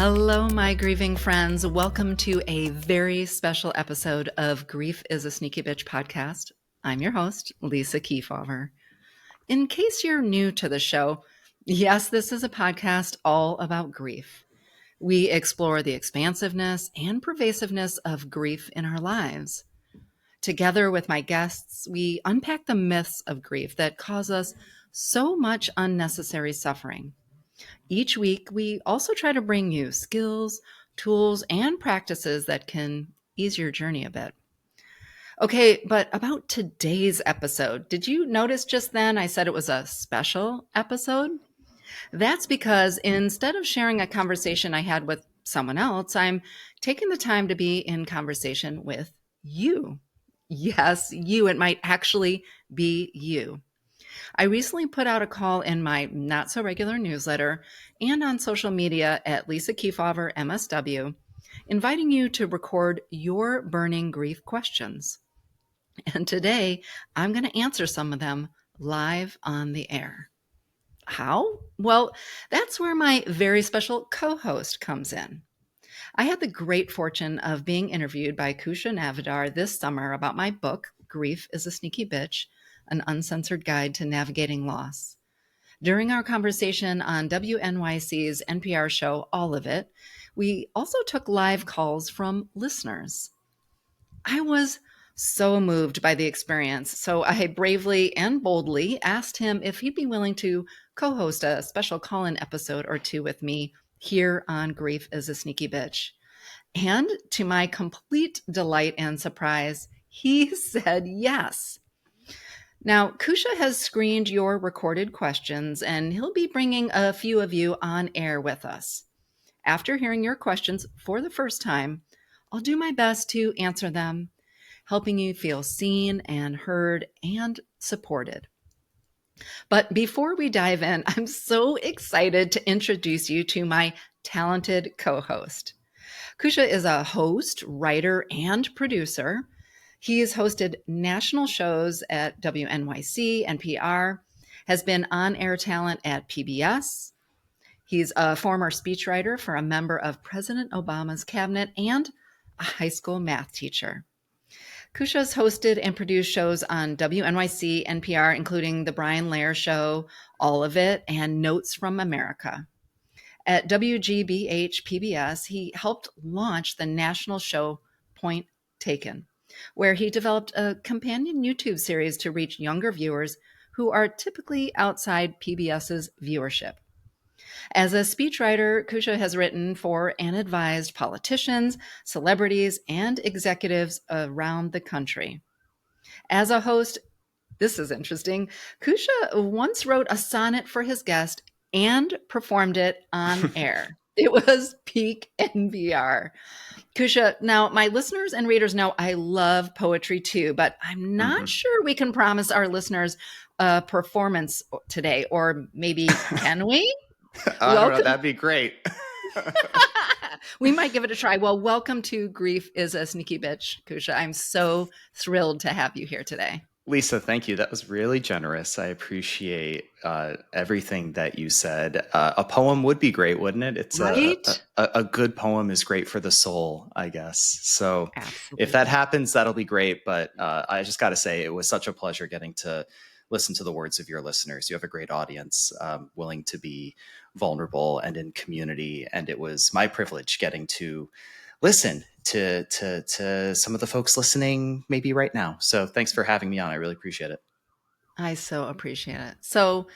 Hello, my grieving friends. Welcome to a very special episode of Grief is a Sneaky Bitch podcast. I'm your host, Lisa Keefauver. In case you're new to the show, yes, this is a podcast all about grief. We explore the expansiveness and pervasiveness of grief in our lives. Together with my guests, we unpack the myths of grief that cause us so much unnecessary suffering. Each week, we also try to bring you skills, tools, and practices that can ease your journey a bit. Okay, but about today's episode, did you notice just then I said it was a special episode? That's because instead of sharing a conversation I had with someone else, I'm taking the time to be in conversation with you. Yes, you. It might actually be you. I recently put out a call in my not so regular newsletter and on social media at Lisa Keefauver MSW, inviting you to record your burning grief questions. And today I'm going to answer some of them live on the air. How? Well, that's where my very special co-host comes in. I had the great fortune of being interviewed by Kousha Navidar this summer about my book, Grief is a Sneaky Bitch, an uncensored guide to navigating loss. During our conversation on WNYC's NPR show, All of It, we also took live calls from listeners. I was so moved by the experience, so I bravely and boldly asked him if he'd be willing to co-host a special call-in episode or two with me here on Grief is a Sneaky Bitch. And to my complete delight and surprise, he said yes. Now, Kousha has screened your recorded questions, and he'll be bringing a few of you on air with us. After hearing your questions for the first time, I'll do my best to answer them, helping you feel seen and heard and supported. But before we dive in, I'm so excited to introduce you to my talented co-host. Kousha is a host, writer, and producer. He's hosted national shows at WNYC NPR, has been on-air talent at PBS. He's a former speechwriter for a member of President Obama's cabinet and a high school math teacher. Kousha's hosted and produced shows on WNYC NPR, including The Brian Lehrer Show, All of It, and Notes from America. At WGBH PBS, he helped launch the national show Point Taken, where he developed a companion YouTube series to reach younger viewers who are typically outside PBS's viewership. As a speechwriter, Kousha has written for and advised politicians, celebrities, and executives around the country. As a host, this is interesting, Kousha once wrote a sonnet for his guest and performed it on air. It was peak NPR. Kousha, now my listeners and readers know I love poetry too, but I'm not sure we can promise our listeners a performance today, or maybe can we? I don't know. That'd be great. We might give it a try. Well, welcome to Grief is a Sneaky Bitch, Kousha. I'm so thrilled to have you here today. Lisa, thank you. That was really generous. I appreciate everything that you said. A poem would be great, wouldn't it? It's Right? a good poem is great for the soul, I guess. So Absolutely. if that happens, that'll be great. But I just got to say, it was such a pleasure getting to listen to the words of your listeners. You have a great audience, willing to be vulnerable and in community. And it was my privilege getting to listen to some of the folks listening maybe right now. So thanks for having me on. I really appreciate it. I so appreciate it. So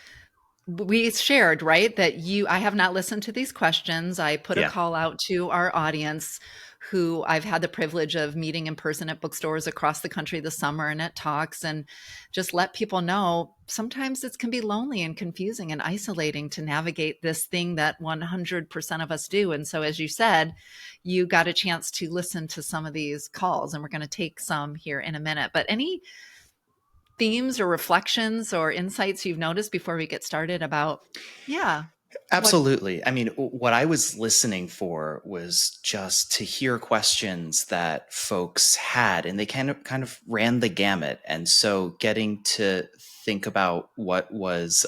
we shared, right, that I have not listened to these questions. I put a call out to our audience who I've had the privilege of meeting in person at bookstores across the country this summer and at talks, and just let people know sometimes it can be lonely and confusing and isolating to navigate this thing that 100% of us do. And so, as you said, you got a chance to listen to some of these calls, and we're going to take some here in a minute. But any themes or reflections or insights you've noticed before we get started about, Absolutely. I mean, what I was listening for was just to hear questions that folks had, and they kind of ran the gamut. And so getting to think about what was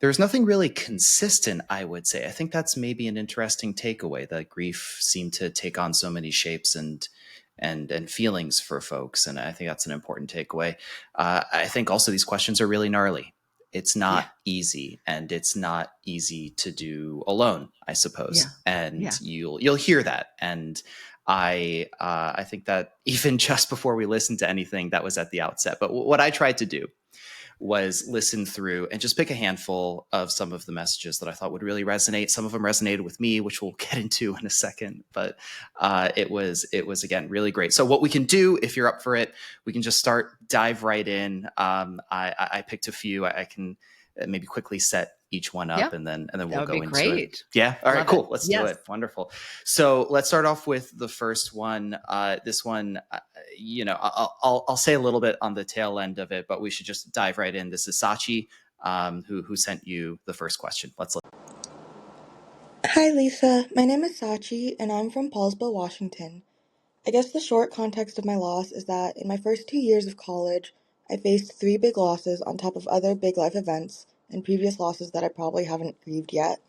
There's nothing really consistent, I would say. I think that's maybe an interesting takeaway, that grief seemed to take on so many shapes and feelings for folks, and I think that's an important takeaway. I think also these questions are really gnarly. It's Yeah. not easy, and it's not easy to do alone, I Yeah. suppose. And Yeah. you'll hear that. And I think that even just before we listened to anything, that was at the outset. But what I tried to do was listen through and just pick a handful of some of the messages that I thought would really resonate. Some of them resonated with me, which we'll get into in a second. But it was again really great. So what we can do, if you're up for it, we can just dive right in. I picked a few. I can maybe quickly set each one up, Yeah. and then That we'll would go be into it. great. Yeah. All right. Love it. Cool. Let's do Yes. it. Wonderful. So let's start off with the first one. This one, I'll say a little bit on the tail end of it, but we should just dive right in. This is Sachi, who sent you the first question. Let's look. Hi Lisa, my name is Sachi and I'm from Paulsville, Washington. I guess the short context of my loss is that in my first 2 years of college, I faced three big losses on top of other big life events and previous losses that I probably haven't grieved yet.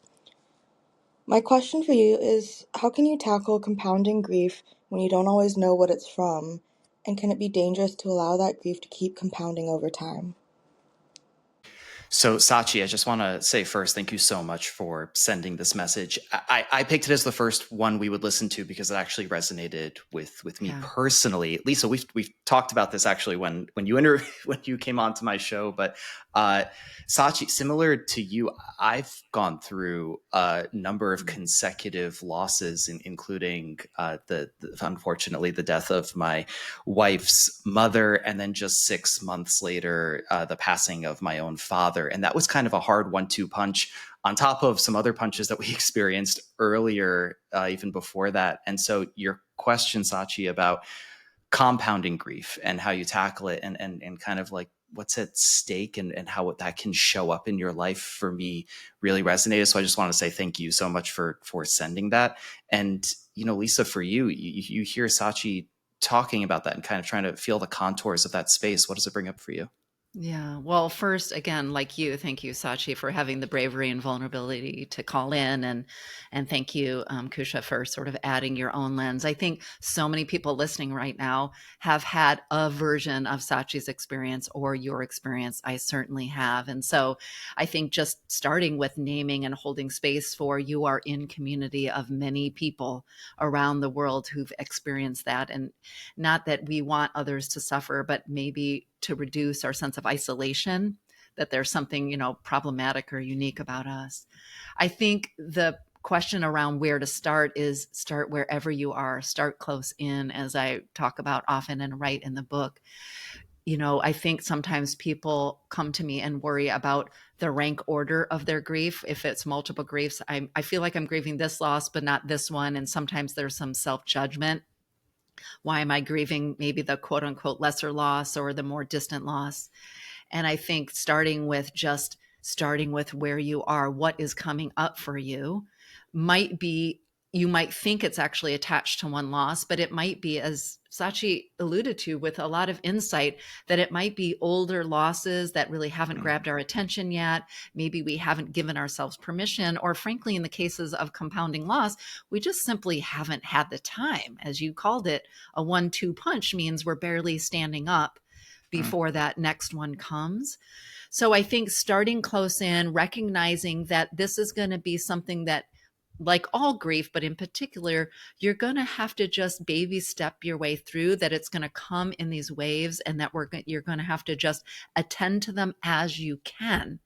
My question for you is, how can you tackle compounding grief when you don't always know what it's from, and can it be dangerous to allow that grief to keep compounding over time? So, Sachi, I just want to say first, thank you so much for sending this message. I picked it as the first one we would listen to because it actually resonated with me Yeah. personally. Lisa, we've talked about this actually when you when you came onto my show, but Sachi, similar to you, I've gone through a number of consecutive losses, including unfortunately the death of my wife's mother, and then just 6 months later, the passing of my own father. And that was kind of a hard 1-2 punch on top of some other punches that we experienced earlier, even before that. And so your question, Sachi, about compounding grief and how you tackle it, and kind of like what's at stake, and how that can show up in your life, for me really resonated. So I just want to say thank you so much for sending that. And Lisa, for you hear Sachi talking about that and kind of trying to feel the contours of that space. What does it bring up for you? Yeah. Well, first, again, like you, thank you, Sachi, for having the bravery and vulnerability to call in, and thank you, Kousha, for sort of adding your own lens. I think so many people listening right now have had a version of Sachi's experience or your experience. I certainly have, and so I think just starting with naming and holding space for, you are in community of many people around the world who've experienced that, and not that we want others to suffer, but maybe to reduce our sense of isolation, that there's something, problematic or unique about us. I think the question around where to start is start wherever you are, start close in, as I talk about often and write in the book. I think sometimes people come to me and worry about the rank order of their grief. If it's multiple griefs, I feel like I'm grieving this loss, but not this one. And sometimes there's some self-judgment. Why am I grieving maybe the quote unquote lesser loss or the more distant loss? And I think starting with where you are, what is coming up for you might be, you might think it's actually attached to one loss, but it might be, as Sachi alluded to with a lot of insight, that it might be older losses that really haven't grabbed our attention yet. Maybe we haven't given ourselves permission, or frankly, in the cases of compounding loss, we just simply haven't had the time. As you called it, a 1-2 punch means we're barely standing up before that next one comes. So I think starting close in, recognizing that this is going to be something that, like all grief, but in particular, you're going to have to just baby step your way through, that it's going to come in these waves, and that you're going to have to just attend to them as you can.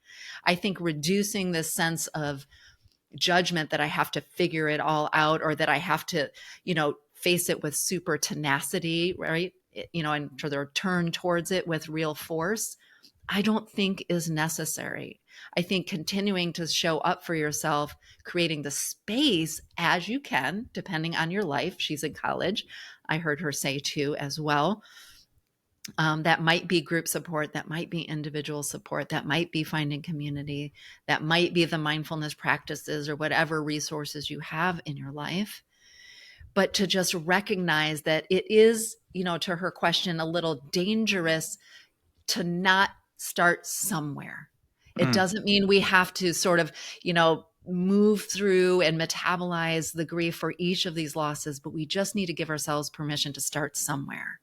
I think reducing this sense of judgment that I have to figure it all out, or that I have to, face it with super tenacity, right? And sort of turn towards it with real force, I don't think is necessary. I think continuing to show up for yourself, creating the space as you can, depending on your life. She's in college. I heard her say too, as well. That might be group support, that might be individual support, that might be finding community, that might be the mindfulness practices or whatever resources you have in your life. But to just recognize that it is, to her question, a little dangerous to not start somewhere. It doesn't mean we have to sort of, move through and metabolize the grief for each of these losses, but we just need to give ourselves permission to start somewhere,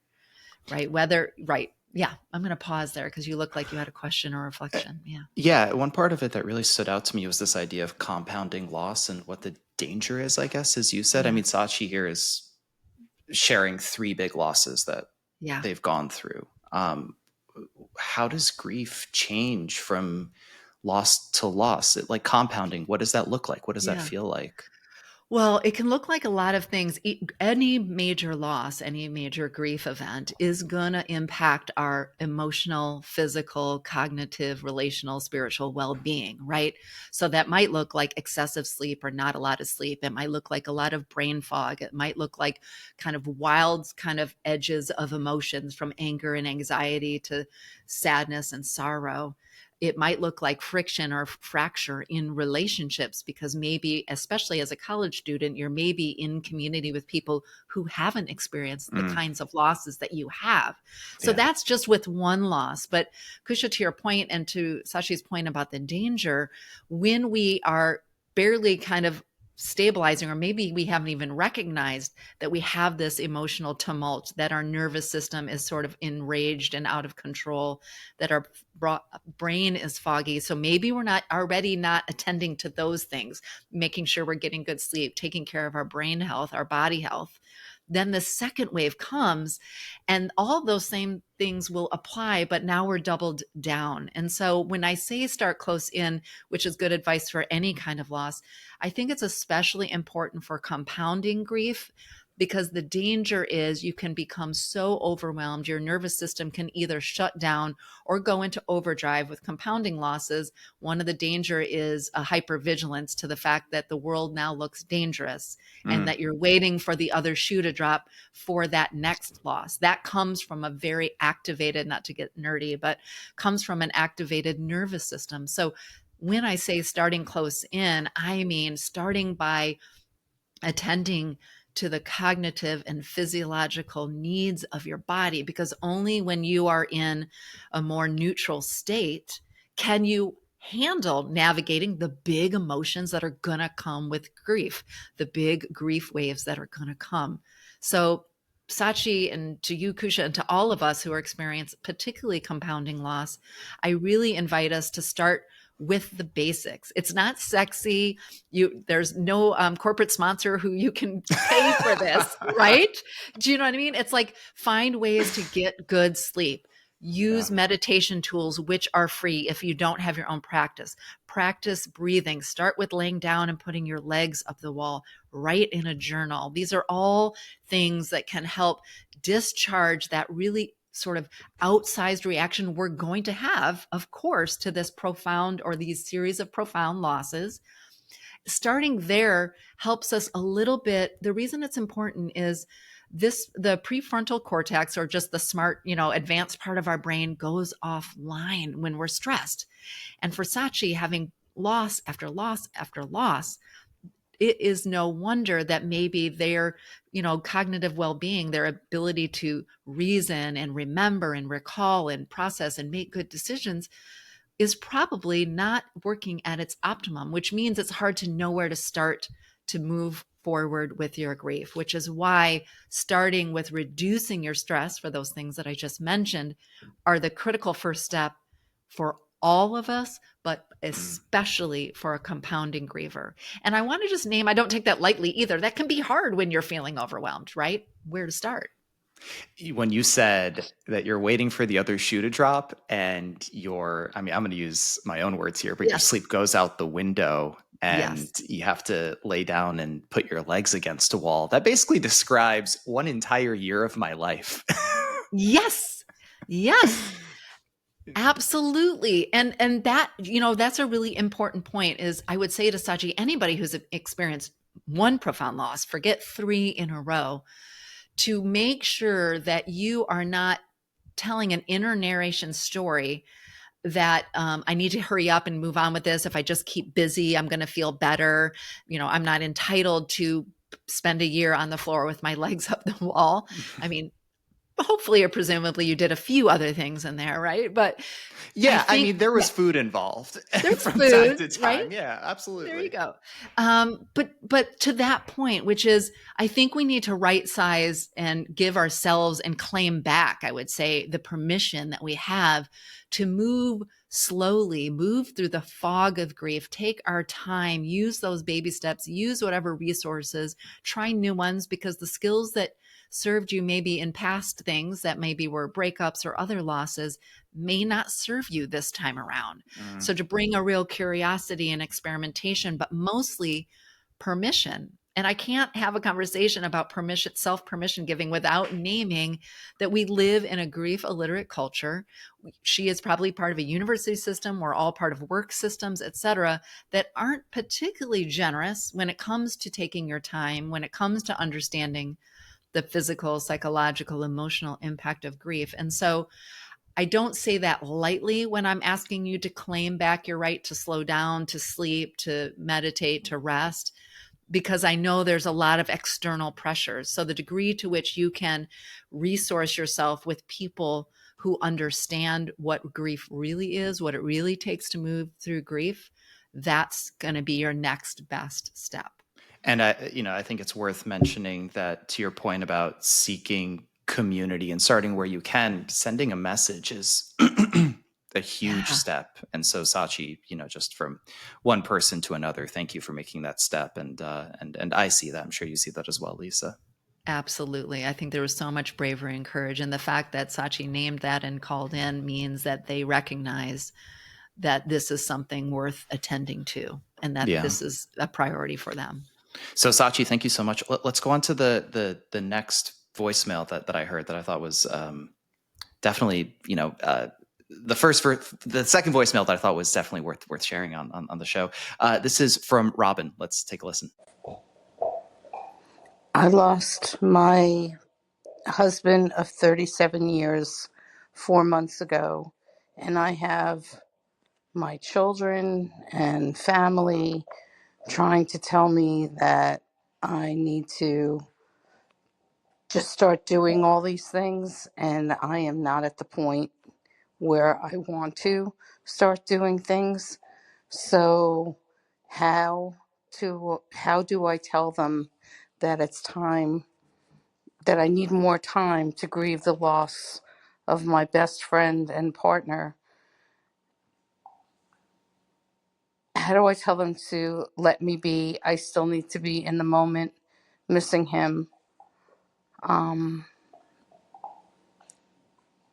right? Right. Yeah. I'm going to pause there because you look like you had a question or reflection. Yeah. Yeah, one part of it that really stood out to me was this idea of compounding loss and what the danger is, I guess, as you said. I Yeah. mean, Sachi here is sharing three big losses that Yeah. they've gone through. How does grief change from loss to loss? Like compounding, what does that look like? What does that Yeah. feel like? Well, it can look like a lot of things. Any major loss, any major grief event is going to impact our emotional, physical, cognitive, relational, spiritual well being, right? So that might look like excessive sleep or not a lot of sleep. It might look like a lot of brain fog. It might look like kind of wild kind of edges of emotions from anger and anxiety to sadness and sorrow. It might look like friction or fracture in relationships because maybe, especially as a college student, you're maybe in community with people who haven't experienced the kinds of losses that you have. So Yeah. that's just with one loss. But Kousha, to your point and to Sachi's point about the danger, when we are barely kind of stabilizing, or maybe we haven't even recognized that we have this emotional tumult, that our nervous system is sort of enraged and out of control, that our brain is foggy. So maybe we're not already not attending to those things, making sure we're getting good sleep, taking care of our brain health, our body health. Then the second wave comes and all those same things will apply, but now we're doubled down. And so when I say start close in, which is good advice for any kind of loss, I think it's especially important for compounding grief, because the danger is you can become so overwhelmed. Your nervous system can either shut down or go into overdrive with compounding losses. One of the danger is a hypervigilance to the fact that the world now looks dangerous and that you're waiting for the other shoe to drop for that next loss. That comes from a very activated, not to get nerdy, but comes from an activated nervous system. So when I say starting close in, I mean starting by attending to the cognitive and physiological needs of your body, because only when you are in a more neutral state can you handle navigating the big emotions that are going to come with grief, the big grief waves that are going to come. So Sachi, and to you, Kousha, and to all of us who are experiencing particularly compounding loss, I really invite us to start with the basics. It's not sexy. There's no corporate sponsor who you can pay for this, right? Do you know what I mean? It's like find ways to get good sleep. Use meditation tools, which are free if you don't have your own practice. Practice breathing. Start with laying down and putting your legs up the wall. Write in a journal. These are all things that can help discharge that really sort of outsized reaction we're going to have, of course, to this profound or these series of profound losses. Starting there helps us a little bit. The reason it's important is the prefrontal cortex, or just the smart, advanced part of our brain, goes offline when we're stressed. And for Sachi, having loss after loss after loss, it is no wonder that maybe their, cognitive well-being, their ability to reason and remember and recall and process and make good decisions is probably not working at its optimum, which means it's hard to know where to start to move forward with your grief, which is why starting with reducing your stress for those things that I just mentioned are the critical first step for all of us, but especially for a compounding griever. And I want to just name, I don't take that lightly either. That can be hard when you're feeling overwhelmed, right? Where to start? When you said that you're waiting for the other shoe to drop and I'm going to use my own words here, but your Yes. sleep goes out the window and Yes. you have to lay down and put your legs against a wall. That basically describes one entire year of my life. Yes. Yes. Absolutely. And that, that's a really important point. Is I would say to Sachi, anybody who's experienced one profound loss, forget 3 in a row, to make sure that you are not telling an inner narration story that I need to hurry up and move on with this. If I just keep busy, I'm going to feel better. I'm not entitled to spend a year on the floor with my legs up the wall. I mean, hopefully or presumably you did a few other things in there, right? But Yeah, I mean, think there was food involved there's from time food, to right? time. Yeah, There you absolutely. go. But to that point, which is, I think we need to right size and give ourselves and claim back, I would say, the permission that we have to move slowly, move through the fog of grief, take our time, use those baby steps, use whatever resources, try new ones, because the skills that served you maybe in past things that maybe were breakups or other losses may not serve you this time around. Mm. So to bring a real curiosity and experimentation, but mostly permission. And I can't have a conversation about permission, self permission giving, without naming that we live in a grief illiterate culture. She is probably part of a university system. We're all part of work systems, et cetera, that aren't particularly generous when it comes to taking your time, when it comes to understanding the physical, psychological, emotional impact of grief. And so I don't say that lightly when I'm asking you to claim back your right to slow down, to sleep, to meditate, to rest, because I know there's a lot of external pressures. So the degree to which you can resource yourself with people who understand what grief really is, what it really takes to move through grief, that's going to be your next best step. And I think it's worth mentioning that, to your point about seeking community and starting where you can, sending a message is a huge Yeah. step. And so, Sachi, just from one person to another, thank you for making that step. And I see that. I'm sure you see that as well, Lisa. Absolutely. I think there was so much bravery and courage. And the fact that Sachi named that and called in means that they recognize that this is something worth attending to and that Yeah. this is a priority for them. So, Sachi, thank you so much. Let's go on to the next voicemail that I heard that I thought was definitely, the second voicemail that I thought was definitely worth sharing on the show. This is from Robin. Let's take a listen. I lost my husband of 37 years 4 months ago, and I have my children and family trying to tell me that I need to just start doing all these things, and I am not at the point where I want to start doing things. So how do I tell them that it's time, that I need more time to grieve the loss of my best friend and partner? How do I tell them to let me be? I still need to be in the moment, missing him.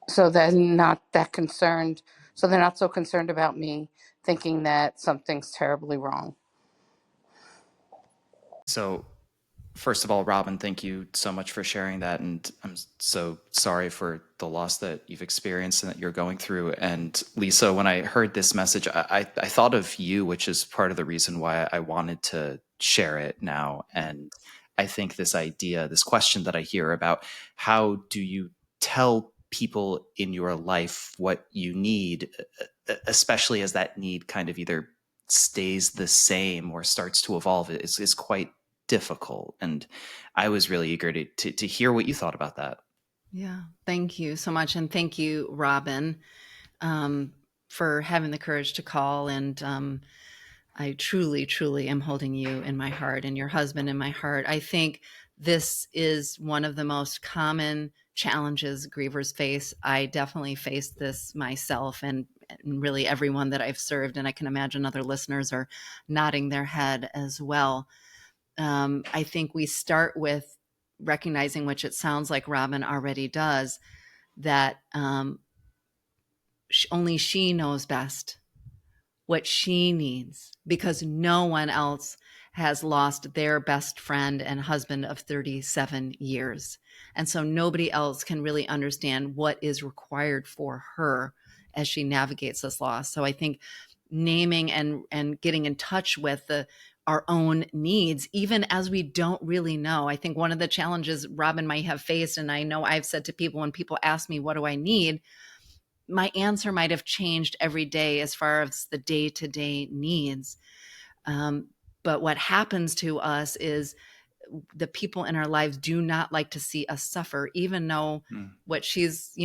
So they're not that concerned. So they're not so concerned about me thinking that something's terribly wrong. So, first of all, Robin, thank you so much for sharing that. And I'm so sorry for the loss that you've experienced and that you're going through. And Lisa, when I heard this message, I thought of you, which is part of the reason why I wanted to share it now. And I think this question that I hear about how do you tell people in your life what you need, especially as that need kind of either stays the same or starts to evolve, is quite difficult. And I was really eager to hear what you thought about that. Yeah. Thank you so much. And thank you, Robin, for having the courage to call. And I truly, truly am holding you in my heart and your husband in my heart. I think this is one of the most common challenges grievers face. I definitely faced this myself and really everyone that I've served. And I can imagine other listeners are nodding their head as well. I think we start with recognizing, which it sounds like Robin already does, that only she knows best what she needs, because no one else has lost their best friend and husband of 37 years. And so nobody else can really understand what is required for her as she navigates this loss. So I think naming and getting in touch with our own needs, even as we don't really know. I think one of the challenges Robin might have faced, and I know I've said to people when people ask me, what do I need? My answer might have changed every day as far as the day-to-day needs. But what happens to us is the people in our lives do not like to see us suffer, even though what she's,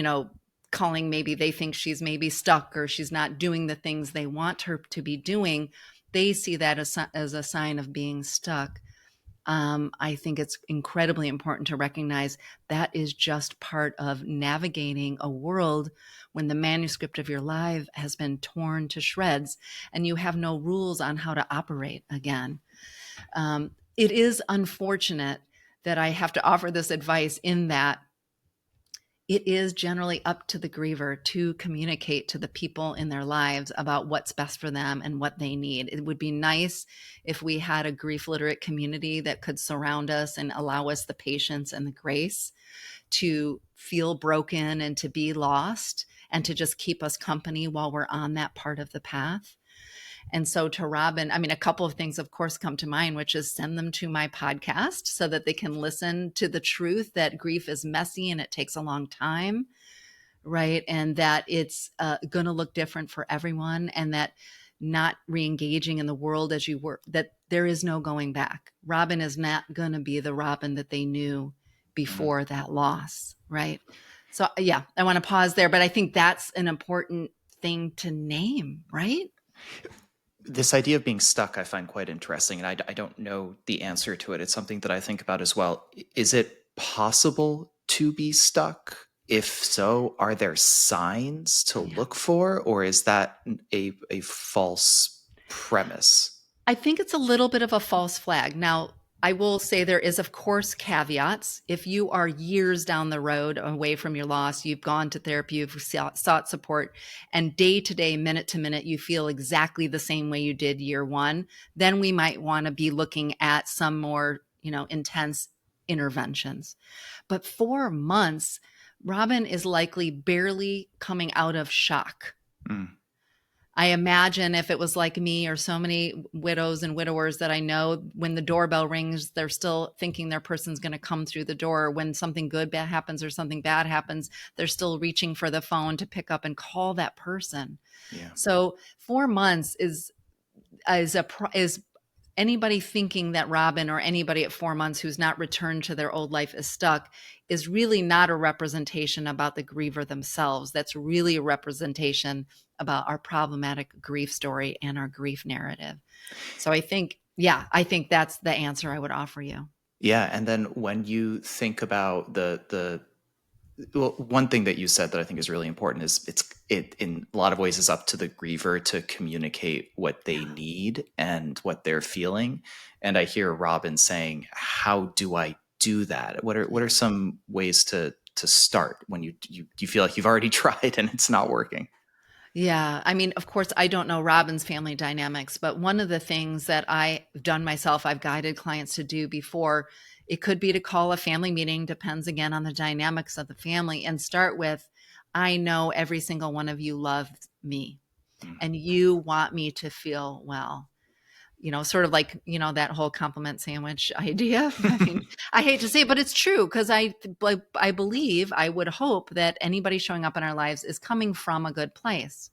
calling, maybe they think she's maybe stuck or she's not doing the things they want her to be doing. They see that as a sign of being stuck. I think it's incredibly important to recognize that is just part of navigating a world when the manuscript of your life has been torn to shreds and you have no rules on how to operate again. It is unfortunate that I have to offer this advice in that it is generally up to the griever to communicate to the people in their lives about what's best for them and what they need. It would be nice if we had a grief literate community that could surround us and allow us the patience and the grace to feel broken and to be lost and to just keep us company while we're on that part of the path. And so to Robin, I mean, a couple of things, of course, come to mind, which is send them to my podcast so that they can listen to the truth that grief is messy and it takes a long time, right? And that it's going to look different for everyone, and that not re-engaging in the world as you were, that there is no going back. Robin is not going to be the Robin that they knew before that loss, right? So yeah, I want to pause there, but I think that's an important thing to name, right? This idea of being stuck, I find quite interesting, and I don't know the answer to it. It's something that I think about as well. Is it possible to be stuck? If so, are there signs to look for, or is that a false premise? I think it's a little bit of a false flag. Now, I will say there is, of course, caveats. If you are years down the road away from your loss, you've gone to therapy, you've sought support, and day to day, minute to minute, you feel exactly the same way you did year one, then we might want to be looking at some more, intense interventions. But 4 months, Robin is likely barely coming out of shock. I imagine if it was like me or so many widows and widowers that I know, when the doorbell rings, they're still thinking their person's going to come through the door. When something good happens or something bad happens, they're still reaching for the phone to pick up and call that person. Yeah. So 4 months is anybody thinking that Robin or anybody at 4 months who's not returned to their old life is stuck is really not a representation about the griever themselves. That's really a representation about our problematic grief story and our grief narrative. So I think that's the answer I would offer you. Yeah. And then when you think about well, one thing that you said that I think is really important is it in a lot of ways is up to the griever to communicate what they need and what they're feeling. And I hear Robin saying, "How do I do that? What are some ways to start when you feel like you've already tried and it's not working?" Yeah. I mean, of course, I don't know Robin's family dynamics, but one of the things that I've done myself, I've guided clients to do before, it could be to call a family meeting, depends again on the dynamics of the family, and start with, I know every single one of you love me and you want me to feel well. Sort of like, that whole compliment sandwich idea. I mean, I hate to say it, but it's true, because I believe, I would hope that anybody showing up in our lives is coming from a good place.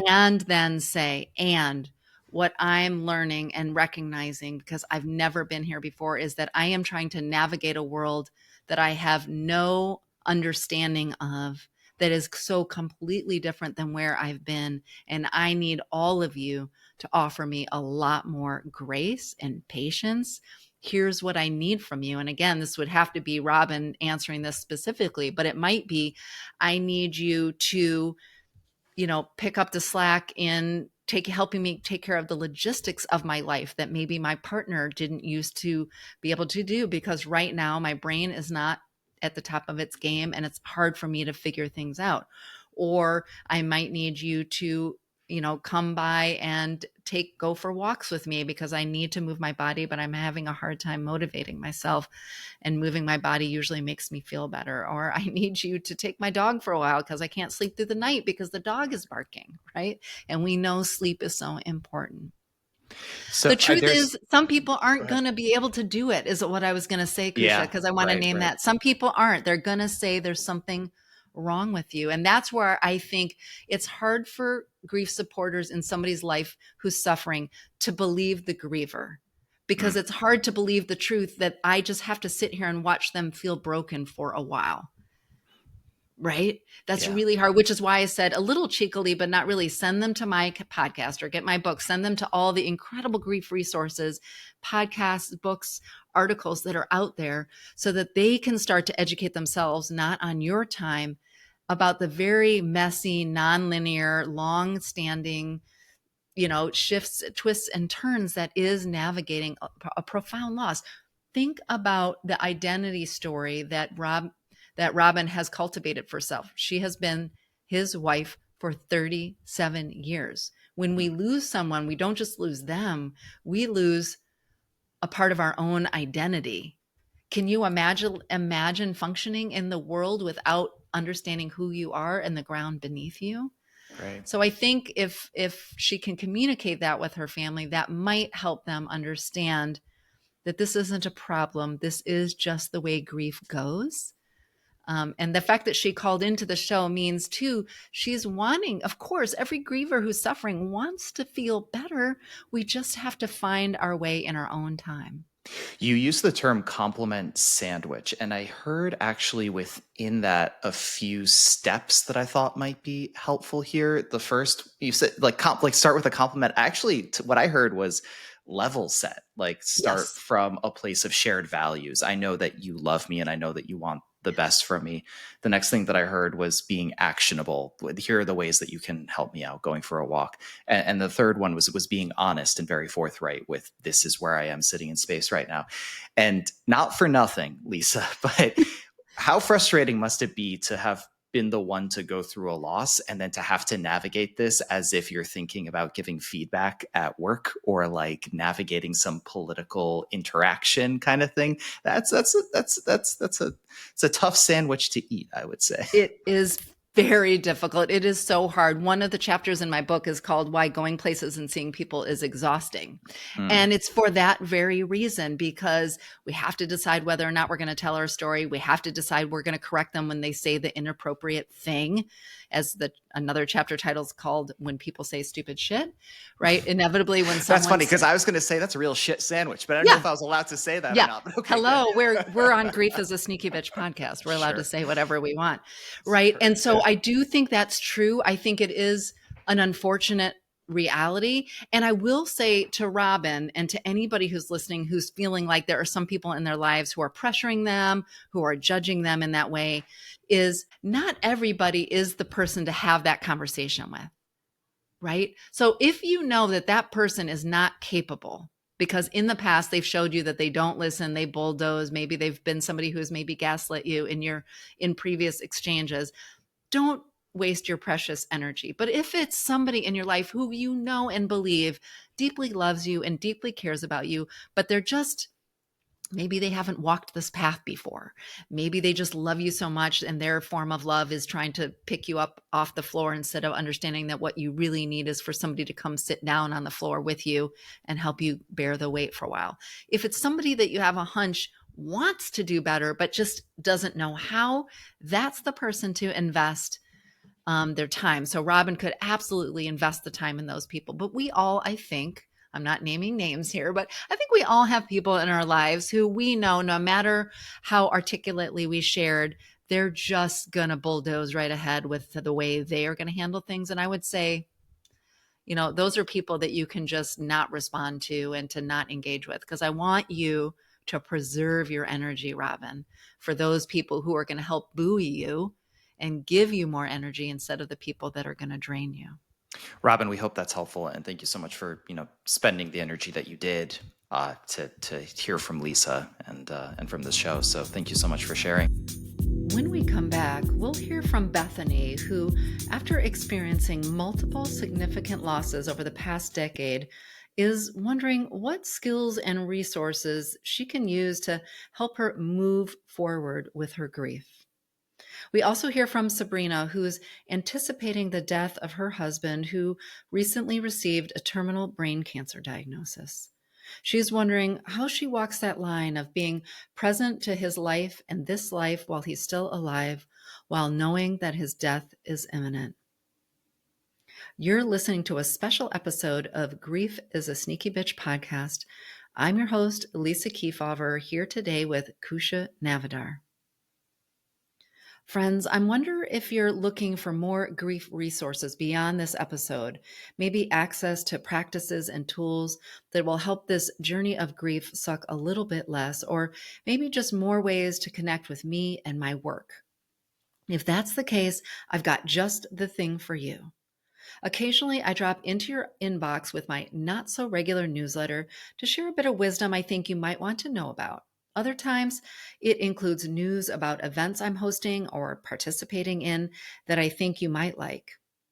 And then say, and what I'm learning and recognizing, because I've never been here before, is that I am trying to navigate a world that I have no understanding of, that is so completely different than where I've been. And I need all of you to offer me a lot more grace and patience. Here's what I need from you. And again, this would have to be Robin answering this specifically, but it might be, I need you to, pick up the slack in helping me take care of the logistics of my life that maybe my partner didn't used to be able to do, because right now my brain is not at the top of its game and it's hard for me to figure things out. Or I might need you to, come by and go for walks with me, because I need to move my body, but I'm having a hard time motivating myself, and moving my body usually makes me feel better. Or I need you to take my dog for a while because I can't sleep through the night because the dog is barking, right? And we know sleep is so important. So the truth is, some people aren't going to be able to do it, is what I was going to say, Kousha, because I want to name that. Some people aren't. They're going to say there's something wrong with you. And that's where I think it's hard for grief supporters in somebody's life who's suffering to believe the griever, because it's hard to believe the truth that I just have to sit here and watch them feel broken for a while. Right? That's Yeah. really hard, which is why I said a little cheekily, but not really, send them to my podcast or get my book, send them to all the incredible grief resources, podcasts, books, articles that are out there so that they can start to educate themselves, not on your time, about the very messy, nonlinear, long-standing, shifts, twists, and turns that is navigating a profound loss. Think about the identity story that Robin has cultivated for herself. She has been his wife for 37 years. When we lose someone, we don't just lose them, we lose a part of our own identity. Can you imagine functioning in the world without understanding who you are and the ground beneath you? Right. So I think if she can communicate that with her family, that might help them understand that this isn't a problem. This is just the way grief goes. And the fact that she called into the show means too, she's wanting, of course, every griever who's suffering wants to feel better. We just have to find our way in our own time. You use the term compliment sandwich, and I heard actually within that a few steps that I thought might be helpful here. The first, you said like start with a compliment. Actually, what I heard was level set, like start Yes. from a place of shared values. I know that you love me and I know that you want the best from me. The next thing that I heard was being actionable. Here are the ways that you can help me out going for a walk. And the third one was being honest and very forthright with, this is where I am sitting in space right now. And not for nothing, Lisa, but how frustrating must it be to have been the one to go through a loss and then to have to navigate this as if you're thinking about giving feedback at work or like navigating some political interaction kind of thing. It's a tough sandwich to eat, I would say. It is very difficult. It is so hard. One of the chapters in my book is called Why Going Places and Seeing People is Exhausting. And it's for that very reason, because we have to decide whether or not we're going to tell our story. We have to decide we're going to correct them when they say the inappropriate thing, as another chapter title is called When People Say Stupid Shit, right? Inevitably when someone— That's funny, because I was going to say that's a real shit sandwich, but I don't know if I was allowed to say that or not. But okay, hello, we're on Grief is a Sneaky Bitch podcast. We're allowed to say whatever we want, right? And so I do think that's true. I think it is an unfortunate reality. And I will say to Robin and to anybody who's listening, who's feeling like there are some people in their lives who are pressuring them, who are judging them in that way, is not everybody is the person to have that conversation with, right? So if you know that that person is not capable, because in the past they've showed you that they don't listen, they bulldoze, maybe they've been somebody who's maybe gaslit you in previous exchanges, don't waste your precious energy. But if it's somebody in your life who you know and believe deeply loves you and deeply cares about you, but they're just, maybe they haven't walked this path before. Maybe they just love you so much and their form of love is trying to pick you up off the floor instead of understanding that what you really need is for somebody to come sit down on the floor with you and help you bear the weight for a while. If it's somebody that you have a hunch wants to do better, but just doesn't know how, that's the person to invest their time. So Robin could absolutely invest the time in those people. But we all, I think, I'm not naming names here, but I think we all have people in our lives who we know, no matter how articulately we shared, they're just going to bulldoze right ahead with the way they are going to handle things. And I would say, those are people that you can just not respond to and to not engage with, because I want you to preserve your energy, Robin, for those people who are going to help buoy you and give you more energy instead of the people that are going to drain you. Robin, we hope that's helpful, and thank you so much for spending the energy that you did to hear from Lisa and from this show. So thank you so much for sharing. When we come back, we'll hear from Bethany, who, after experiencing multiple significant losses over the past decade, is wondering what skills and resources she can use to help her move forward with her grief. We also hear from Sabrina, who's anticipating the death of her husband, who recently received a terminal brain cancer diagnosis. She's wondering how she walks that line of being present to his life and this life while he's still alive, while knowing that his death is imminent. You're listening to a special episode of Grief is a Sneaky Bitch podcast. I'm your host, Lisa Keefauver, here today with Kousha Navidar. Friends, I wonder if you're looking for more grief resources beyond this episode, maybe access to practices and tools that will help this journey of grief suck a little bit less, or maybe just more ways to connect with me and my work. If that's the case, I've got just the thing for you. Occasionally, I drop into your inbox with my not so regular newsletter to share a bit of wisdom I think you might want to know about. Other times, it includes news about events I'm hosting or participating in that I think you might like.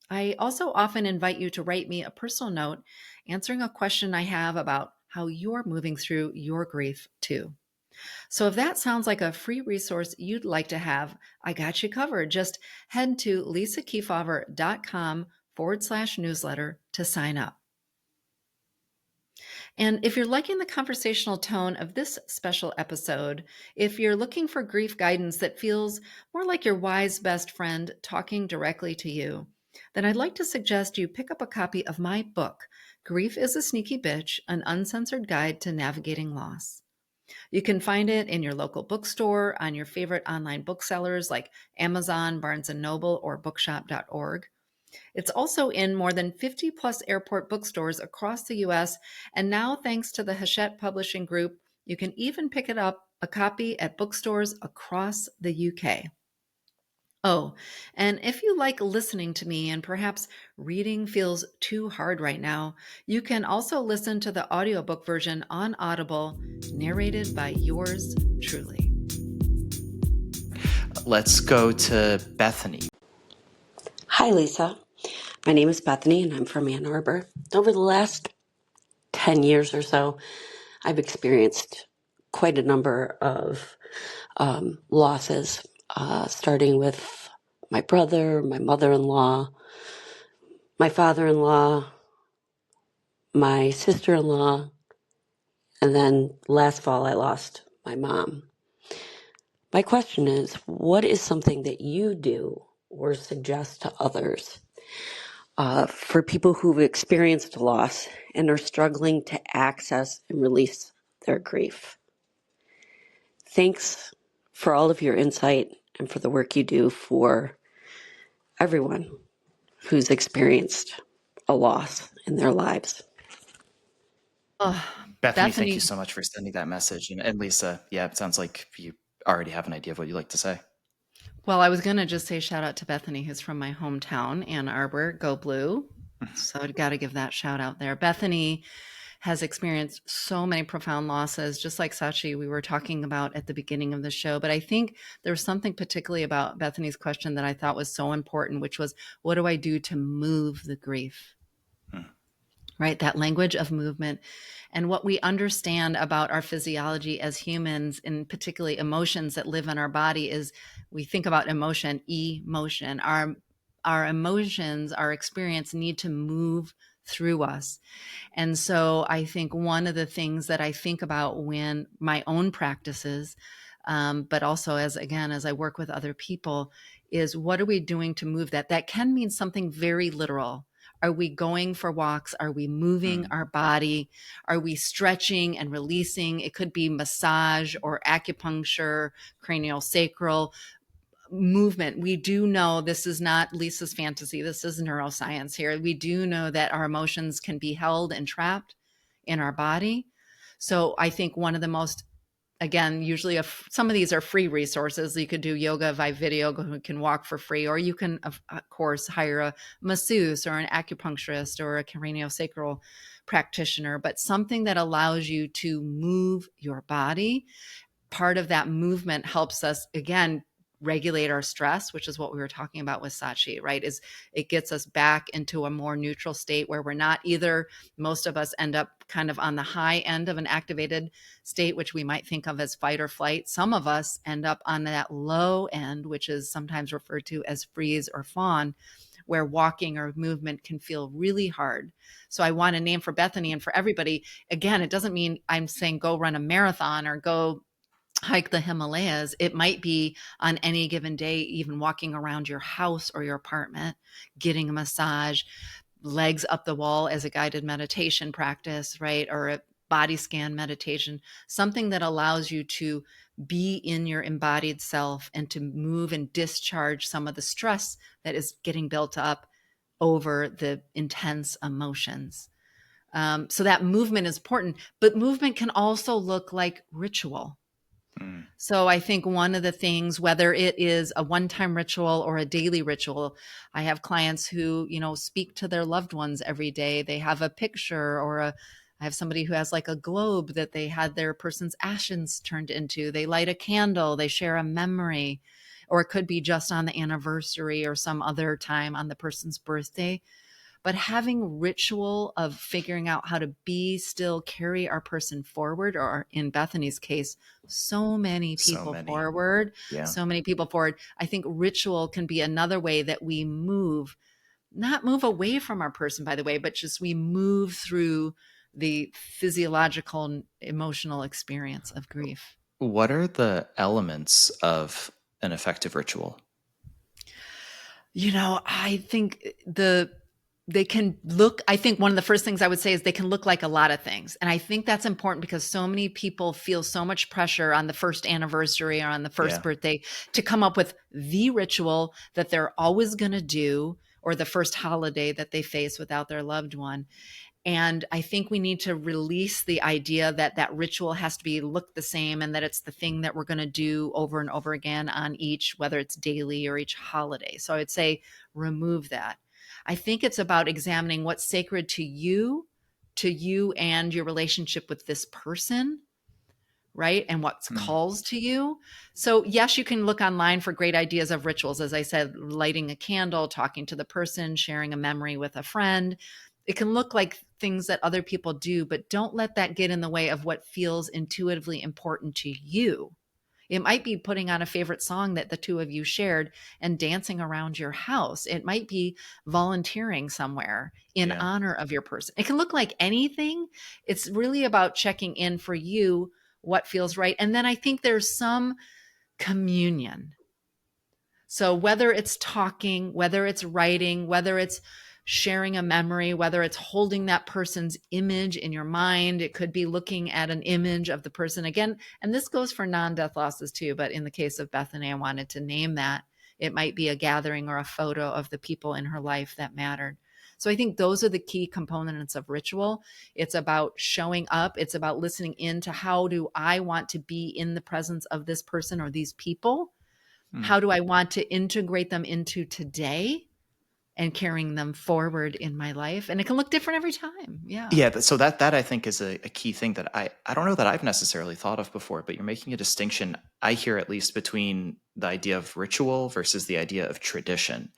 I also often invite you to write me a personal note answering a question I have about how you're moving through your grief too. So if that sounds like a free resource you'd like to have, I got you covered. Just head to lisakeefauver.com/newsletter to sign up. And if you're liking the conversational tone of this special episode, if you're looking for grief guidance that feels more like your wise best friend talking directly to you, then I'd like to suggest you pick up a copy of my book, Grief is a Sneaky Bitch, An Uncensored Guide to Navigating Loss. You can find it in your local bookstore, on your favorite online booksellers like Amazon, Barnes & Noble, or bookshop.org. It's also in more than 50 plus airport bookstores across the US, and now thanks to the Hachette Publishing Group, you can even pick it up a copy at bookstores across the UK. Oh, and if you like listening to me and perhaps reading feels too hard right now, you can also listen to the audiobook version on Audible, narrated by yours truly. Let's go to Bethany. Hi, Lisa. My name is Bethany, and I'm from Ann Arbor. Over the last 10 years or so, I've experienced quite a number of losses, starting with my brother, my mother-in-law, my father-in-law, my sister-in-law, and then last fall I lost my mom. My question is, what is something that you do or suggest to others for people who've experienced a loss and are struggling to access and release their grief? Thanks for all of your insight and for the work you do for everyone who's experienced a loss in their lives. Oh, Bethany, thank you Bethany, so much for sending that message. And Lisa, yeah, it sounds like you already have an idea of what you'd like to say. well, I was going to just say shout out to Bethany, who's from my hometown, Ann Arbor, go blue. So I've got to give that shout out there. Bethany has experienced so many profound losses, just like Sachi, we were talking about at the beginning of the show. But I think there was something particularly about Bethany's question that I thought was so important, which was, what do I do to move the grief? Right? That language of movement and what we understand about our physiology as humans, and particularly emotions that live in our body, is we think about emotion. Our emotions, our experience need to move through us. And so I think one of the things that I think about when my own practices, but also as I work with other people, is what are we doing to move that? That can mean something very literal. Are we going for walks? Are we moving our body? Are we stretching and releasing? It could be massage or acupuncture, cranial sacral movement. We do know this is not Lisa's fantasy. This is neuroscience here. We do know that our emotions can be held and trapped in our body. So I think one of the most, again, usually some of these are free resources. You could do yoga by video, you can walk for free, or you can, of course, hire a masseuse or an acupuncturist or a craniosacral practitioner, but something that allows you to move your body. Part of that movement helps us, again, regulate our stress, which is what we were talking about with Sachi, right? Is it gets us back into a more neutral state where we're not either, most of us end up kind of on the high end of an activated state, which we might think of as fight or flight. Some of us end up on that low end, which is sometimes referred to as freeze or fawn, where walking or movement can feel really hard. So I want to name for Bethany and for everybody, again, it doesn't mean I'm saying go run a marathon or go hike the Himalayas. It might be on any given day, even walking around your house or your apartment, getting a massage, legs up the wall as a guided meditation practice, right? Or body scan meditation, something that allows you to be in your embodied self and to move and discharge some of the stress that is getting built up over the intense emotions. So that movement is important, but movement can also look like ritual. Mm. So I think one of the things, whether it is a one-time ritual or a daily ritual, I have clients who, speak to their loved ones every day. They have a picture I have somebody who has like a globe that they had their person's ashes turned into. They light a candle, they share a memory, or it could be just on the anniversary or some other time on the person's birthday. But having ritual of figuring out how to be still, carry our person forward, or in Bethany's case, so many So people many. forward, Yeah. so many people forward. I think ritual can be another way that we move, not move away from our person, by the way, but just we move through the physiological and emotional experience of grief. What are the elements of an effective ritual? I think they can look, I think one of the first things I would say is they can look like a lot of things. And I think that's important because so many people feel so much pressure on the first anniversary or on the first Yeah. birthday to come up with the ritual that they're always going to do, or the first holiday that they face without their loved one. And I think we need to release the idea that that ritual has to be look the same and that it's the thing that we're going to do over and over again on each, whether it's daily or each holiday. So I'd say remove that. I think it's about examining what's sacred to you and your relationship with this person, right? And what calls to you. So yes, you can look online for great ideas of rituals. As I said, lighting a candle, talking to the person, sharing a memory with a friend. It can look like things that other people do, but don't let that get in the way of what feels intuitively important to you. It might be putting on a favorite song that the two of you shared and dancing around your house. It might be volunteering somewhere in Yeah. honor of your person. It can look like anything. It's really about checking in for you what feels right. And then I think there's some communion. So whether it's talking, whether it's writing, whether it's sharing a memory, whether it's holding that person's image in your mind, it could be looking at an image of the person again. And this goes for non-death losses too. But in the case of Bethany, I wanted to name that. It might be a gathering or a photo of the people in her life that mattered. So I think those are the key components of ritual. It's about showing up. It's about listening in to how do I want to be in the presence of this person or these people? How do I want to integrate them into today and carrying them forward in my life? And it can look different every time. Yeah. Yeah, so that I think is a key thing that I don't know that I've necessarily thought of before, but you're making a distinction, I hear at least, between the idea of ritual versus the idea of tradition.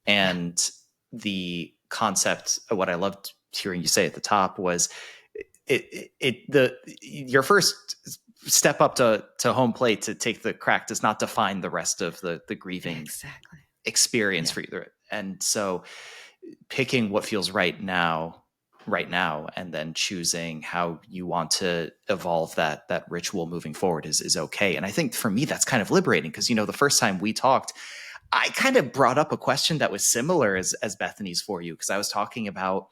Yeah. And the concept, what I loved hearing you say at the top was your first step up to home plate to take the crack does not define the rest of the grieving Exactly. experience Yeah. for you. And so picking what feels right now, and then choosing how you want to evolve that ritual moving forward is okay. And I think for me that's kind of liberating because the first time we talked, I kind of brought up a question that was similar as Bethany's for you, because I was talking about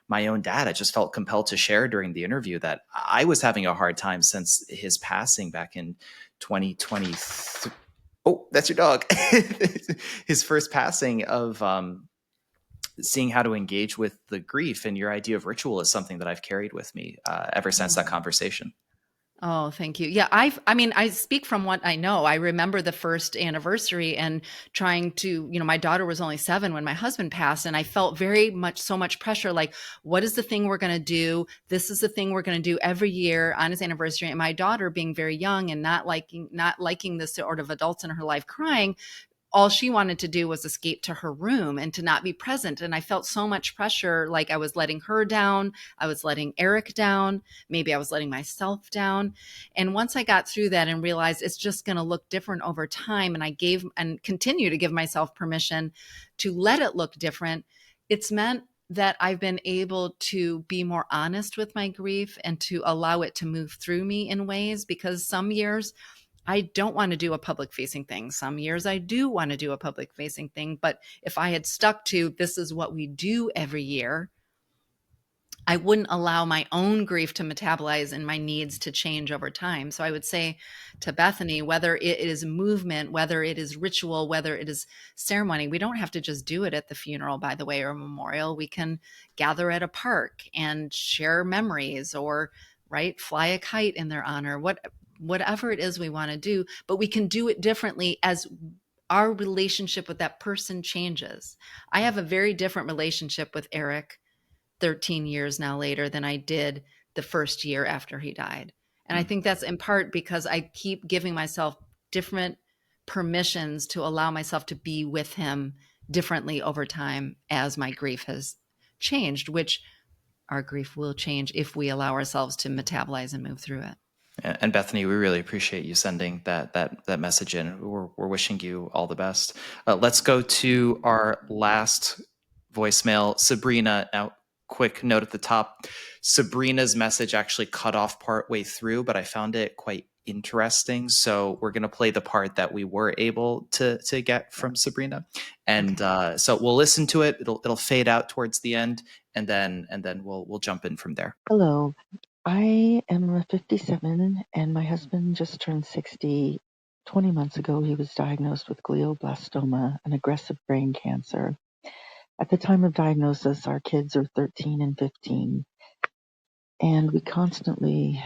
my own dad. I just felt compelled to share during the interview that I was having a hard time since his passing back in 2023. Oh, that's your dog. His first passing of seeing how to engage with the grief, and your idea of ritual is something that I've carried with me ever since that conversation. Oh, thank you. Yeah, I speak from what I know. I remember the first anniversary and trying to, my daughter was only 7 when my husband passed, and I felt so much pressure. Like, what is the thing we're going to do? This is the thing we're going to do every year on his anniversary. And my daughter, being very young and not liking the sort of adults in her life crying, all she wanted to do was escape to her room and to not be present. And I felt so much pressure, like I was letting her down. I was letting Eric down. Maybe I was letting myself down. And once I got through that and realized it's just going to look different over time, and I gave and continue to give myself permission to let it look different, it's meant that I've been able to be more honest with my grief and to allow it to move through me in ways, because some years I don't want to do a public facing thing. Some years I do want to do a public facing thing. But if I had stuck to this is what we do every year, I wouldn't allow my own grief to metabolize and my needs to change over time. So I would say to Bethany, whether it is movement, whether it is ritual, whether it is ceremony, we don't have to just do it at the funeral, by the way, or memorial. We can gather at a park and share memories, or right, fly a kite in their honor, whatever it is we want to do, but we can do it differently as our relationship with that person changes. I have a very different relationship with Eric 13 years now later than I did the first year after he died. And I think that's in part because I keep giving myself different permissions to allow myself to be with him differently over time as my grief has changed, which our grief will change if we allow ourselves to metabolize and move through it. And Bethany, we really appreciate you sending that message in. We're wishing you all the best. Let's go to our last voicemail. Sabrina, now quick note at the top. Sabrina's message actually cut off partway through, but I found it quite interesting. So we're going to play the part that we were able to get from Sabrina. And so we'll listen to it. It'll fade out towards the end, and then we'll jump in from there. Hello, I am 57 and my husband just turned 60. 20 months ago, he was diagnosed with glioblastoma, an aggressive brain cancer. At the time of diagnosis, our kids are 13 and 15, and we constantly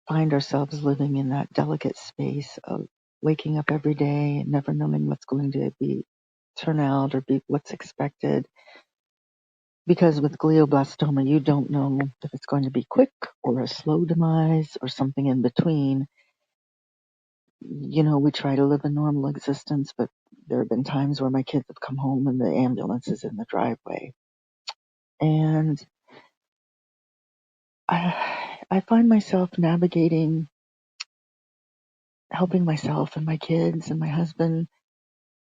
find ourselves living in that delicate space of waking up every day and never knowing what's going to turn out or be what's expected. Because with glioblastoma, you don't know if it's going to be quick or a slow demise or something in between. You know, we try to live a normal existence, but there have been times where my kids have come home and the ambulance is in the driveway. And I find myself navigating, helping myself and my kids and my husband.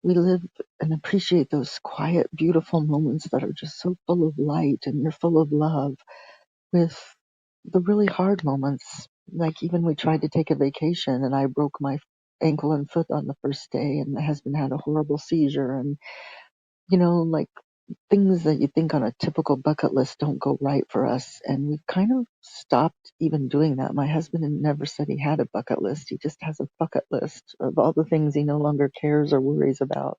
We live and appreciate those quiet, beautiful moments that are just so full of light and you're full of love, with the really hard moments. Like, even we tried to take a vacation and I broke my ankle and foot on the first day, and my husband had a horrible seizure, and like, things that you think on a typical bucket list don't go right for us, and we've kind of stopped even doing that. My husband never said he had a bucket list. He just has a bucket list of all the things he no longer cares or worries about.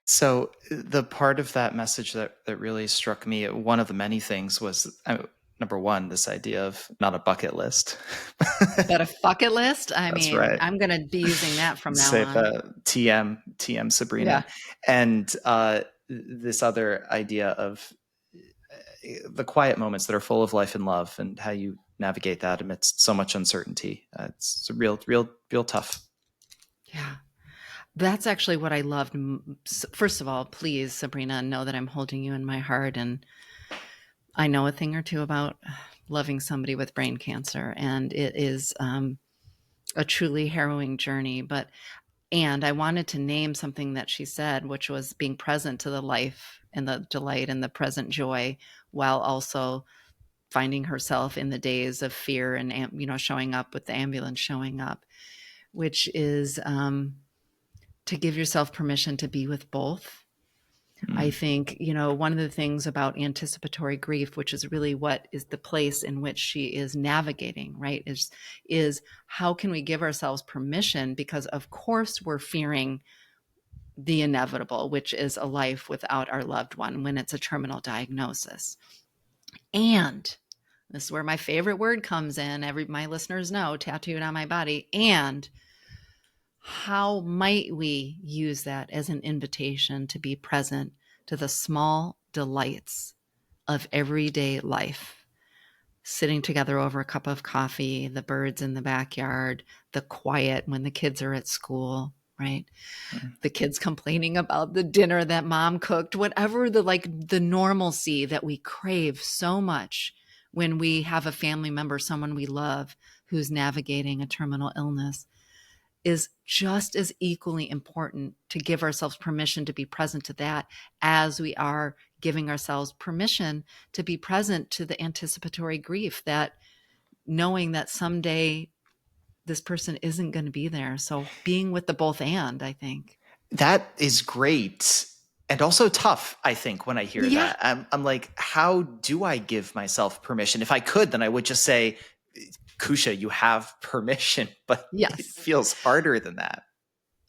So the part of that message that really struck me, one of the many things, was number one, this idea of not a bucket list. But a bucket list? I That's mean, right. I'm going to be using that from now Say on. that TM Sabrina. Yeah. And this other idea of the quiet moments that are full of life and love, and how you navigate that amidst so much uncertainty. It's real tough. Yeah. That's actually what I loved. First of all, please, Sabrina, know that I'm holding you in my heart, and I know a thing or two about loving somebody with brain cancer, and it is a truly harrowing journey. And I wanted to name something that she said, which was being present to the life and the delight and the present joy, while also finding herself in the days of fear and, showing up with the ambulance showing up, which is to give yourself permission to be with both. I think, one of the things about anticipatory grief, which is really what is the place in which she is navigating, right, is how can we give ourselves permission? Because of course we're fearing the inevitable, which is a life without our loved one when it's a terminal diagnosis. And this is where my favorite word comes in. My listeners know, tattooed on my body. And how might we use that as an invitation to be present to the small delights of everyday life? Sitting together over a cup of coffee, the birds in the backyard, the quiet when the kids are at school, right? The kids complaining about the dinner that mom cooked, whatever the normalcy that we crave so much when we have a family member, someone we love, who's navigating a terminal illness, is just as equally important to give ourselves permission to be present to that as we are giving ourselves permission to be present to the anticipatory grief, that knowing that someday this person isn't going to be there. So being with the both and, I think. That is great. And also tough, I think, when I hear Yeah. that. I'm like, how do I give myself permission? If I could, then I would just say, Kousha, you have permission, but it Yes. feels harder than that.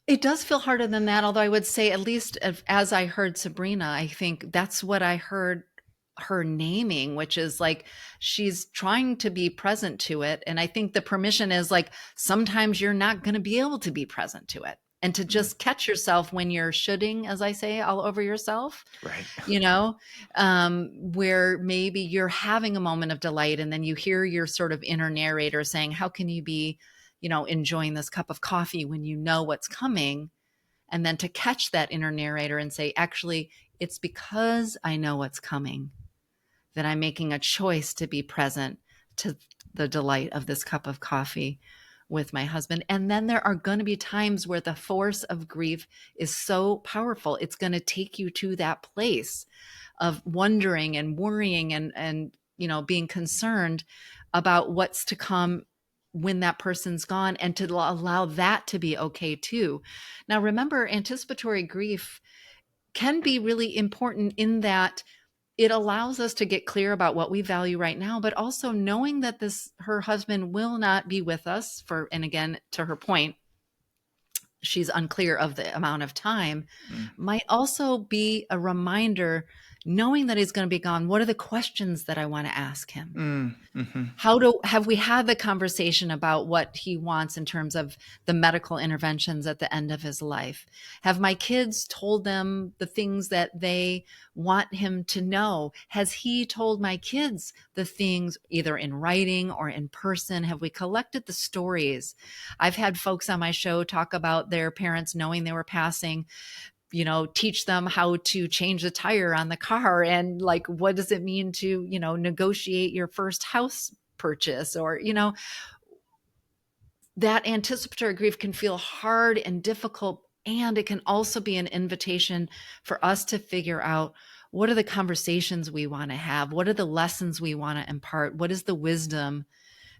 It does feel harder than that, although I would say, at least as I heard Sabrina, I think that's what I heard her naming, which is like she's trying to be present to it. And I think the permission is like sometimes you're not going to be able to be present to it. And to just catch yourself when you're shoulding, as I say, all over yourself, Right. where maybe you're having a moment of delight and then you hear your sort of inner narrator saying, how can you be, enjoying this cup of coffee when you know what's coming? And then to catch that inner narrator and say, actually, it's because I know what's coming that I'm making a choice to be present to the delight of this cup of coffee with my husband. And then there are going to be times where the force of grief is so powerful. It's going to take you to that place of wondering and worrying and being concerned about what's to come when that person's gone, and to allow that to be okay too. Now, remember, anticipatory grief can be really important in that it allows us to get clear about what we value right now, but also knowing that her husband will not be with us and again, to her point, she's unclear of the amount of time, might also be a reminder, knowing that he's going to be gone. What are the questions that I want to ask him? Have we had the conversation about what he wants in terms of the medical interventions at the end of his life? Have my kids told them the things that they want him to know? Has he told my kids the things either in writing or in person? Have we collected the stories? I've had folks on my show talk about their parents knowing they were passing, teach them how to change the tire on the car, and like, what does it mean to, negotiate your first house purchase, or, that anticipatory grief can feel hard and difficult. And it can also be an invitation for us to figure out, what are the conversations we want to have? What are the lessons we want to impart? What is the wisdom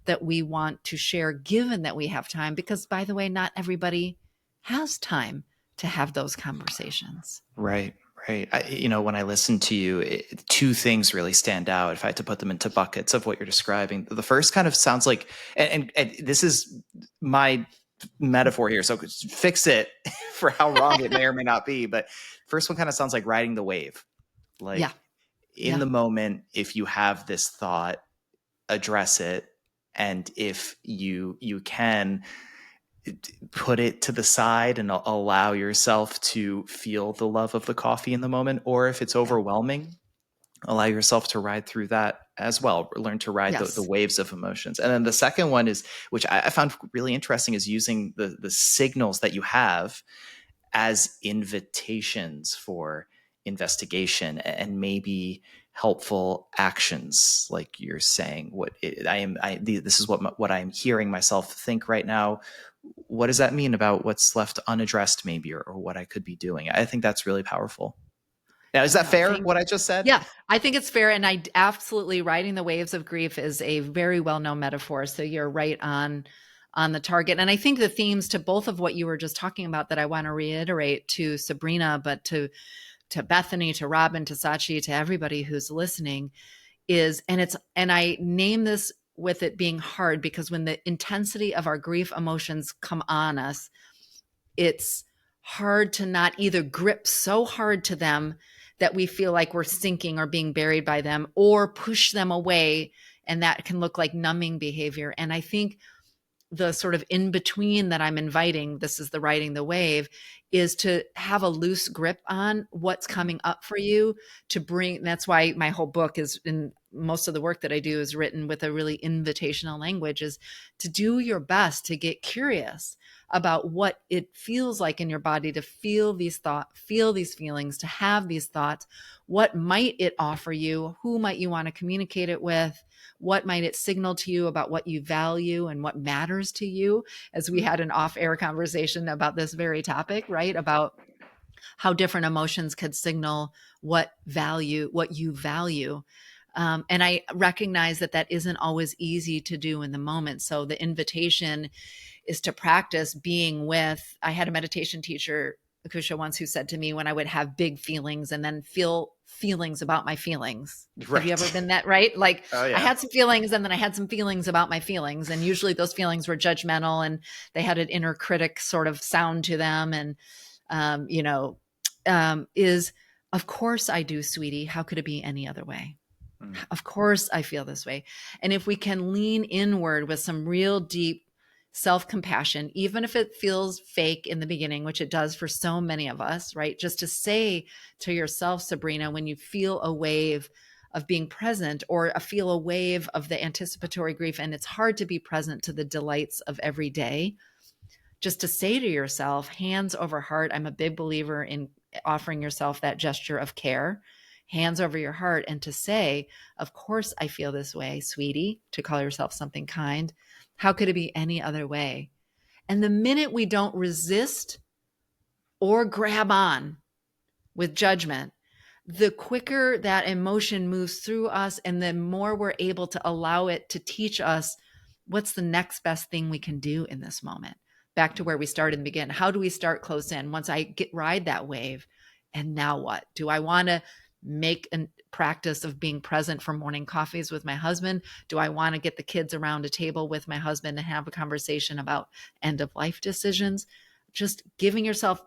that we want to share, given that we have time? Because, by the way, not everybody has time to have those conversations. Right. When I listen to you, two things really stand out. If I had to put them into buckets of what you're describing, the first kind of sounds like, and this is my metaphor here, so fix it for how wrong it may or may not be. But first one kind of sounds like riding the wave. Like, in the moment, if you have this thought, address it, and if you can, put it to the side and allow yourself to feel the love of the coffee in the moment. Or if it's overwhelming, allow yourself to ride through that as well. Learn to ride the waves of emotions. And then the second one is, which I found really interesting, is using the signals that you have as invitations for investigation and maybe helpful actions. Like you're saying, this is what I'm hearing myself think right now. What does that mean about what's left unaddressed, maybe, or what I could be doing? I think that's really powerful. Now, is that fair, what I just said? Yeah, I think it's fair. And I absolutely, riding the waves of grief is a very well-known metaphor. So you're right on the target. And I think the themes to both of what you were just talking about that I want to reiterate to Sabrina, but to Bethany, to Robin, to Sachi, to everybody who's listening is, and I name this with it being hard, because when the intensity of our grief emotions come on us, it's hard to not either grip so hard to them that we feel like we're sinking or being buried by them, or push them away. And that can look like numbing behavior. And I think the sort of in between that I'm inviting, this is the riding the wave, is to have a loose grip on what's coming up for you, to bring. That's why my whole book is, in most of the work that I do is written with a really invitational language, is to do your best to get curious about what it feels like in your body to feel these thoughts, feel these feelings, to have these thoughts. What might it offer you? Who might you want to communicate it with? What might it signal to you about what you value and what matters to you? As we had an off-air conversation about this very topic, right? About how different emotions could signal what you value. And I recognize that isn't always easy to do in the moment. So the invitation is to practice being with. I had a meditation teacher Kousha once, who said to me when I would have big feelings and then feel feelings about my feelings. Right. Have you ever been that, right? Like Oh, yeah. I had some feelings and then I had some feelings about my feelings. And usually those feelings were judgmental and they had an inner critic sort of sound to them. And, is, of course I do, sweetie. How could it be any other way? Of course I feel this way. And if we can lean inward with some real deep self-compassion, even if it feels fake in the beginning, which it does for so many of us, right? Just to say to yourself, Sabrina, when you feel a wave of being present or feel a wave of the anticipatory grief, and it's hard to be present to the delights of every day, just to say to yourself, hands over heart. I'm a big believer in offering yourself that gesture of care, hands over your heart, and to say, of course I feel this way, sweetie, to call yourself something kind. How could it be any other way? And the minute we don't resist or grab on with judgment, the quicker that emotion moves through us and the more we're able to allow it to teach us what's the next best thing we can do in this moment. Back to where we started in the beginning. How do we start close in? Once I ride that wave, and now what? Do I want to make a practice of being present for morning coffees with my husband? Do I want to get the kids around a table with my husband and have a conversation about end of life decisions? Just giving yourself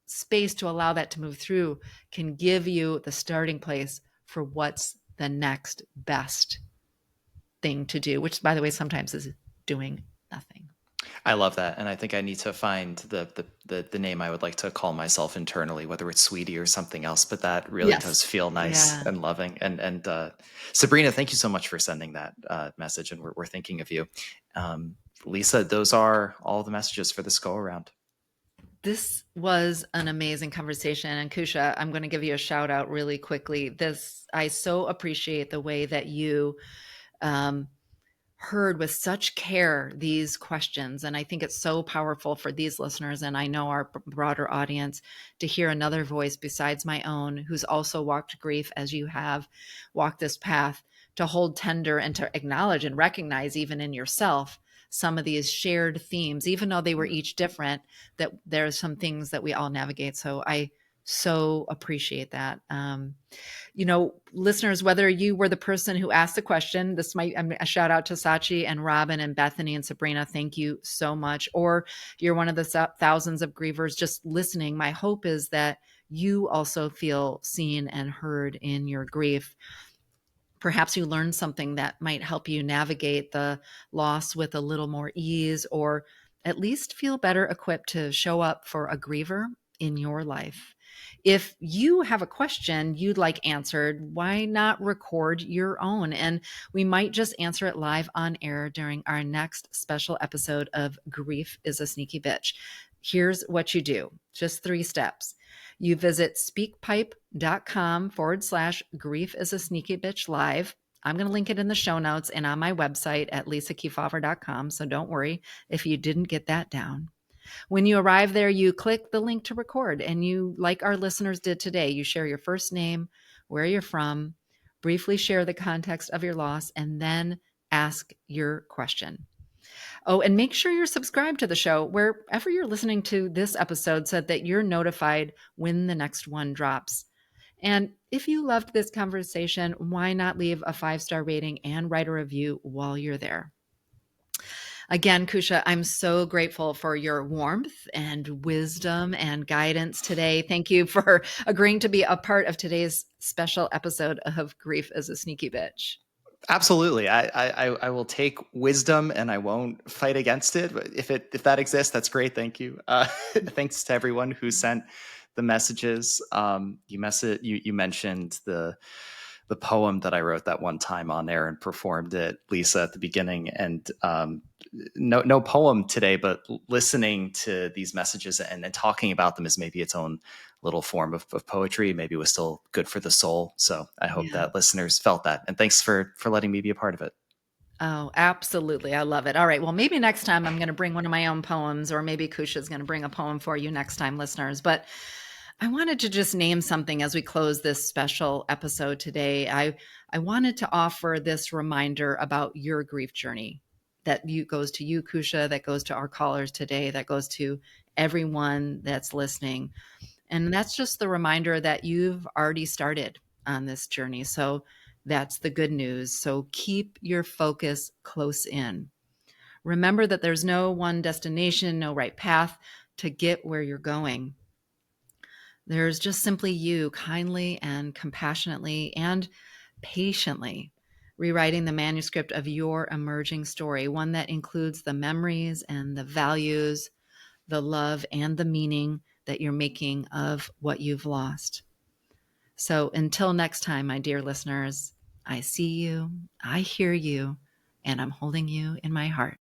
space to allow that to move through can give you the starting place for what's the next best thing to do, which, by the way, sometimes is doing nothing. I love that. And I think I need to find the name I would like to call myself internally, whether it's sweetie or something else, but that really does feel nice and loving. And Sabrina, thank you so much for sending that message. And we're thinking of you. Lisa, those are all the messages for this go around. This was an amazing conversation. And Kousha, I'm going to give you a shout out really quickly. I so appreciate the way that you heard with such care these questions. And I think it's so powerful for these listeners, and I know our broader audience, to hear another voice besides my own, who's also walked grief as you have walked this path, to hold tender and to acknowledge and recognize even in yourself some of these shared themes, even though they were each different, that there's some things that we all navigate. So I so appreciate that. Listeners, whether you were the person who asked the question, a shout out to Sachi and Robin and Bethany and Sabrina. Thank you so much. Or you're one of the thousands of grievers just listening. My hope is that you also feel seen and heard in your grief. Perhaps you learned something that might help you navigate the loss with a little more ease, or at least feel better equipped to show up for a griever in your life. If you have a question you'd like answered, why not record your own? And we might just answer it live on air during our next special episode of Grief is a Sneaky Bitch. Here's what you do. Just 3 steps. You visit speakpipe.com/grief is a sneaky bitch live. I'm going to link it in the show notes and on my website at lisakeefauver.com. So don't worry if you didn't get that down. When you arrive there, you click the link to record, and you, like our listeners did today, you share your first name, where you're from, briefly share the context of your loss, and then ask your question. Oh, and make sure you're subscribed to the show wherever you're listening to this episode so that you're notified when the next one drops. And if you loved this conversation, why not leave a 5-star rating and write a review while you're there? Again, Kousha, I'm so grateful for your warmth and wisdom and guidance today. Thank you for agreeing to be a part of today's special episode of Grief is a Sneaky Bitch. Absolutely. I will take wisdom and I won't fight against it. But if that exists, that's great. Thank you. Thanks to everyone who sent the messages. You mentioned the poem that I wrote that one time on air and performed it, Lisa, at the beginning. And no poem today, but listening to these messages and talking about them is maybe its own little form of poetry. Maybe it was still good for the soul. So I hope that listeners felt that. And thanks for letting me be a part of it. Oh, absolutely. I love it. All right. Well, maybe next time I'm going to bring one of my own poems, or maybe Kousha is going to bring a poem for you next time, listeners. But I wanted to just name something as we close this special episode today. I wanted to offer this reminder about your grief journey. that goes to you, Kousha, that goes to our callers today, that goes to everyone that's listening. And that's just the reminder that you've already started on this journey. So that's the good news. So keep your focus close in. Remember that there's no one destination, no right path to get where you're going. There's just simply you kindly and compassionately and patiently rewriting the manuscript of your emerging story, one that includes the memories and the values, the love and the meaning that you're making of what you've lost. So until next time, my dear listeners, I see you, I hear you, and I'm holding you in my heart.